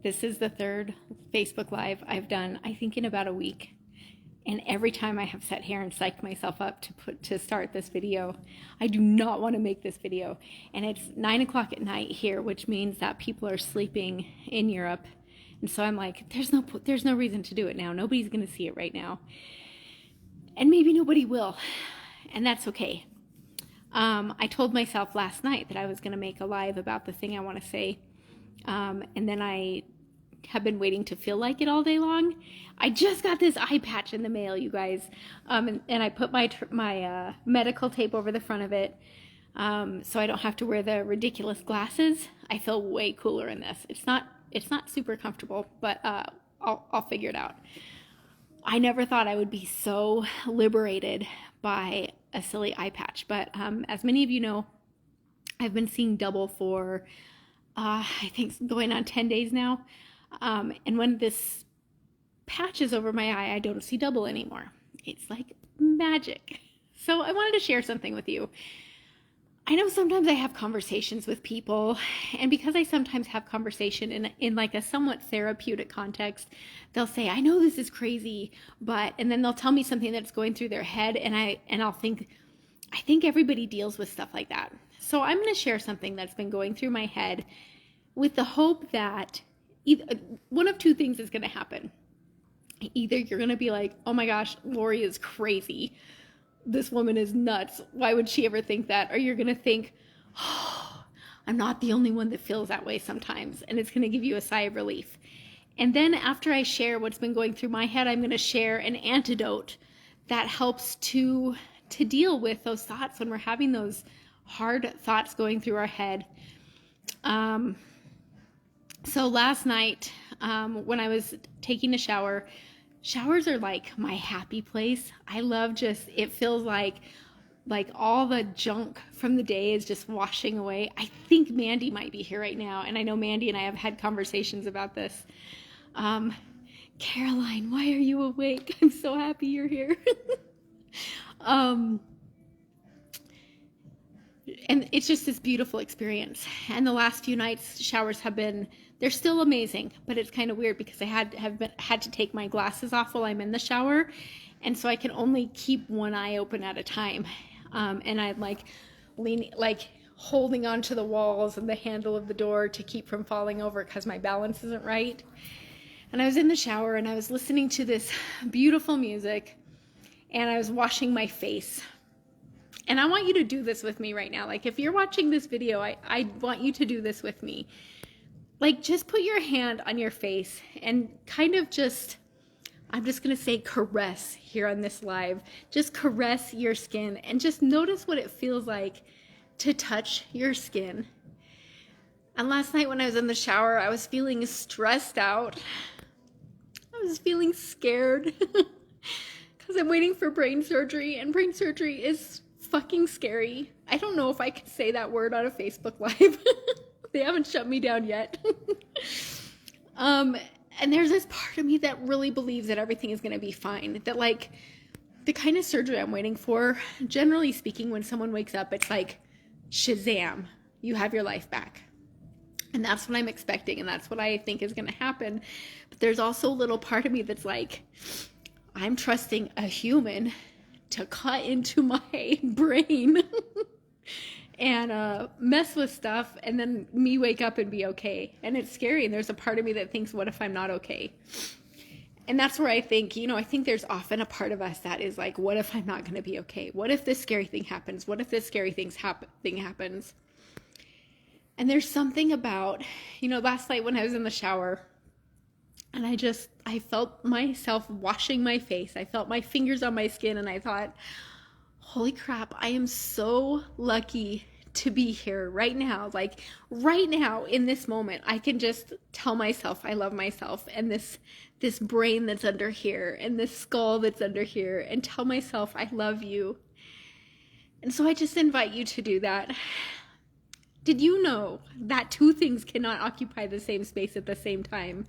This is the third Facebook Live I've done, I think, in about a week. And every time I have sat here and psyched myself up to start this video, I do not want to make this video. And it's 9 o'clock at night here, which means that people are sleeping in Europe. And so I'm like, there's no reason to do it now. Nobody's going to see it right now. And maybe nobody will. And that's okay. I told myself last night that I was going to make a live about the thing I want to say. And then I have been waiting to feel like it all day long. I just got this eye patch in the mail, you guys. And I put my medical tape over the front of it, so I don't have to wear the ridiculous glasses. I feel way cooler in this. It's not super comfortable, but I'll figure it out. I never thought I would be so liberated by a silly eye patch, but as many of you know, I've been seeing double for I think going on 10 days now. And when this patch is over my eye, I don't see double anymore. It's like magic. So I wanted to share something with you. I know sometimes I have conversations with people, and because I sometimes have conversation in like a somewhat therapeutic context, they'll say, I know this is crazy, and then they'll tell me something that's going through their head, and I'll think, I think everybody deals with stuff like that. So I'm going to share something that's been going through my head with the hope that one of two things is going to happen. Either you're going to be like, oh my gosh, Lori is crazy. This woman is nuts. Why would she ever think that? Or you're going to think, oh, I'm not the only one that feels that way sometimes. And it's going to give you a sigh of relief. And then after I share what's been going through my head, I'm going to share an antidote that helps to deal with those thoughts when we're having those hard thoughts going through our head. So last night, when I was taking a shower, showers are like my happy place. I love it feels like all the junk from the day is just washing away. I think Mandy might be here right now. And I know Mandy and I have had conversations about this. Caroline, why are you awake? I'm so happy you're here. And it's just this beautiful experience. And the last few nights, showers they're still amazing, but it's kind of weird because I had to take my glasses off while I'm in the shower. And so I can only keep one eye open at a time. And I'm holding onto the walls and the handle of the door to keep from falling over because my balance isn't right. And I was in the shower and I was listening to this beautiful music and I was washing my face. And I want you to do this with me right now. Like if you're watching this video, I want you to do this with me. Like just put your hand on your face and kind of I'm just going to say caress here on this live. Just caress your skin and just notice what it feels like to touch your skin. And last night when I was in the shower, I was feeling stressed out. I was feeling scared because I'm waiting for brain surgery, and brain surgery is fucking scary. I don't know if I can say that word on a Facebook Live. They haven't shut me down yet. And there's this part of me that really believes that everything is going to be fine. That like the kind of surgery I'm waiting for, generally speaking, when someone wakes up, it's like, Shazam, you have your life back. And that's what I'm expecting. And that's what I think is going to happen. But there's also a little part of me that's like, I'm trusting a human to cut into my brain and mess with stuff, and then me wake up and be okay. And it's scary, and there's a part of me that thinks, what if I'm not okay? And that's where I think, I think there's often a part of us that is like, what if I'm not going to be okay? What if this scary thing happens? What if this scary thing happens? And there's something about, last night when I was in the shower, and I felt myself washing my face. I felt my fingers on my skin, and I thought, holy crap, I am so lucky to be here right now. Like right now in this moment, I can just tell myself I love myself, and this brain that's under here and this skull that's under here, and tell myself I love you. And so I just invite you to do that. Did you know that two things cannot occupy the same space at the same time?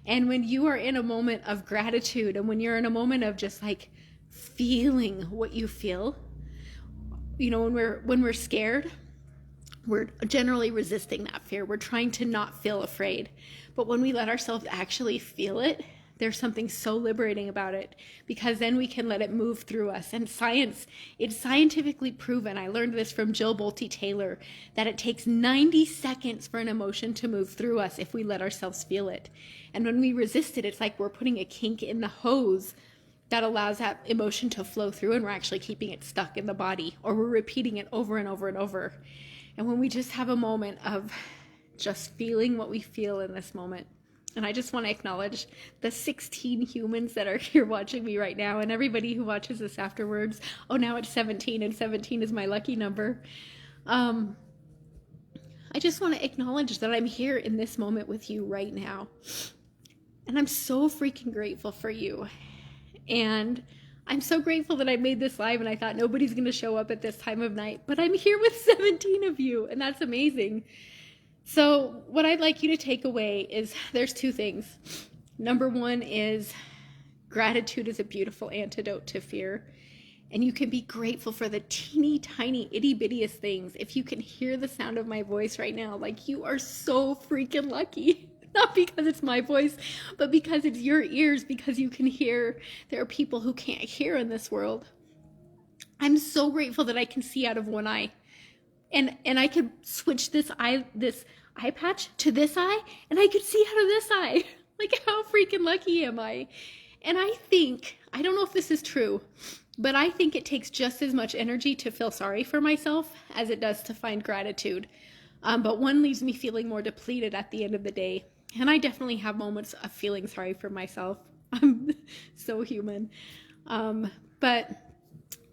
And when you are in a moment of gratitude, and when you're in a moment of just like feeling what you feel, when we're scared, We're generally resisting that fear. We're trying to not feel afraid. But when we let ourselves actually feel it, there's something so liberating about it, because then we can let it move through us. And it's scientifically proven, I learned this from Jill Bolte Taylor, that it takes 90 seconds for an emotion to move through us if we let ourselves feel it. And when we resist it, it's like we're putting a kink in the hose that allows that emotion to flow through, and we're actually keeping it stuck in the body, or we're repeating it over and over and over. And when we just have a moment of just feeling what we feel in this moment, and I just want to acknowledge the 16 humans that are here watching me right now, and everybody who watches this afterwards. Oh, now it's 17, and 17 is my lucky number. I just want to acknowledge that I'm here in this moment with you right now. And I'm so freaking grateful for you. And I'm so grateful that I made this live, and I thought nobody's going to show up at this time of night, but I'm here with 17 of you, and that's amazing. So what I'd like you to take away is there's two things. Number one is gratitude is a beautiful antidote to fear. And you can be grateful for the teeny tiny itty bittiest things. If you can hear the sound of my voice right now, like, you are so freaking lucky. Not because it's my voice, but because it's your ears, because you can hear. There are people who can't hear in this world. I'm so grateful that I can see out of one eye. And I could switch this eye patch to this eye, and I could see out of this eye. Like, how freaking lucky am I? And I don't know if this is true, but I think it takes just as much energy to feel sorry for myself as it does to find gratitude. But one leaves me feeling more depleted at the end of the day. And I definitely have moments of feeling sorry for myself. I'm so human.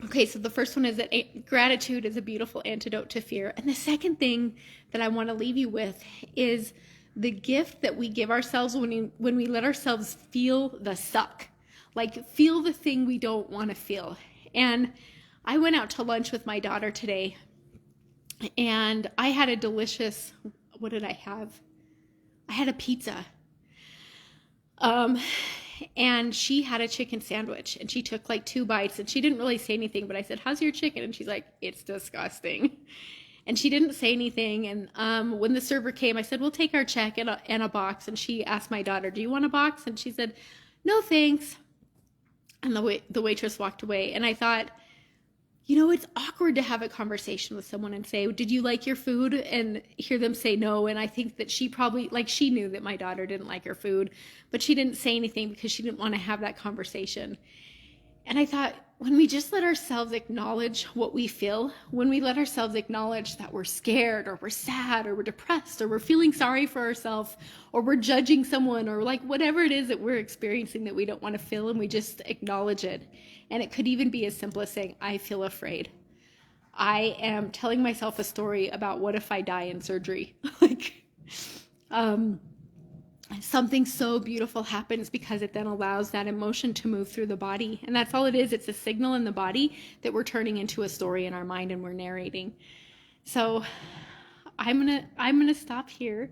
Okay, so the first one is that gratitude is a beautiful antidote to fear. And the second thing that I want to leave you with is the gift that we give ourselves when we let ourselves feel the suck. Like, feel the thing we don't want to feel. And I went out to lunch with my daughter today, and I had a delicious, what did I have? I had a pizza. And she had a chicken sandwich, and she took like 2 bites, and she didn't really say anything, but I said, "How's your chicken?" And she's like, "It's disgusting." And she didn't say anything. And when the server came, I said, "We'll take our check and a box." And she asked my daughter, "Do you want a box?" And she said, "No, thanks." And the waitress walked away. And I thought, it's awkward to have a conversation with someone and say, "Did you like your food?" and hear them say no. And I think that she probably, she knew that my daughter didn't like her food, but she didn't say anything because she didn't want to have that conversation. And I thought, when we just let ourselves acknowledge what we feel, when we let ourselves acknowledge that we're scared, or we're sad, or we're depressed, or we're feeling sorry for ourselves, or we're judging someone, or whatever it is that we're experiencing that we don't want to feel, and we just acknowledge it. And it could even be as simple as saying, "I feel afraid. I am telling myself a story about what if I die in surgery." Something so beautiful happens because it then allows that emotion to move through the body. And that's all it is. It's a signal in the body that we're turning into a story in our mind and we're narrating. So I'm gonna stop here.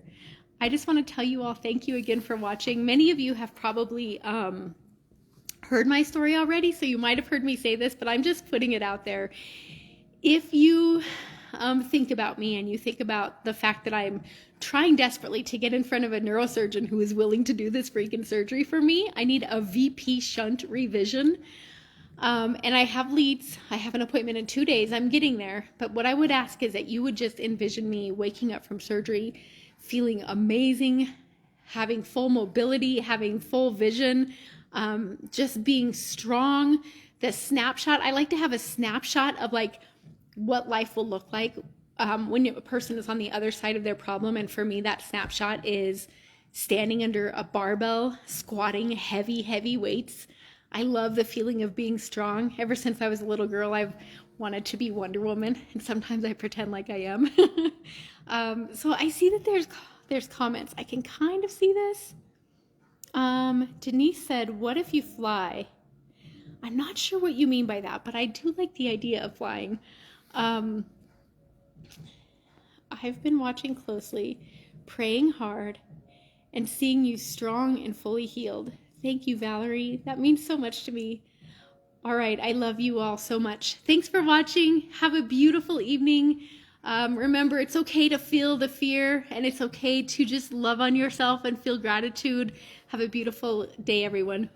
I just want to tell you all thank you again for watching. Many of you have probably heard my story already, so you might have heard me say this, but I'm just putting it out there. If you think about me and you think about the fact that I'm trying desperately to get in front of a neurosurgeon who is willing to do this freaking surgery for me, I need a VP shunt revision. And I have leads. I have an appointment in 2 days. I'm getting there. But what I would ask is that you would just envision me waking up from surgery, feeling amazing, having full mobility, having full vision, just being strong. The snapshot, I like to have a snapshot of what life will look like when a person is on the other side of their problem. And for me, that snapshot is standing under a barbell, squatting heavy weights. I love the feeling of being strong. Ever since I was a little girl, I've wanted to be Wonder Woman, and sometimes I pretend like I am. So I see that there's comments. I can kind of see this. Denise said, "What if you fly?" I'm not sure what you mean by that, but I do like the idea of flying. I've been watching closely, praying hard, and seeing you strong and fully healed. Thank you, Valerie. That means so much to me. All right, I love you all so much. Thanks for watching. Have a beautiful evening. Remember, it's okay to feel the fear, and it's okay to just love on yourself and feel gratitude. Have a beautiful day, everyone.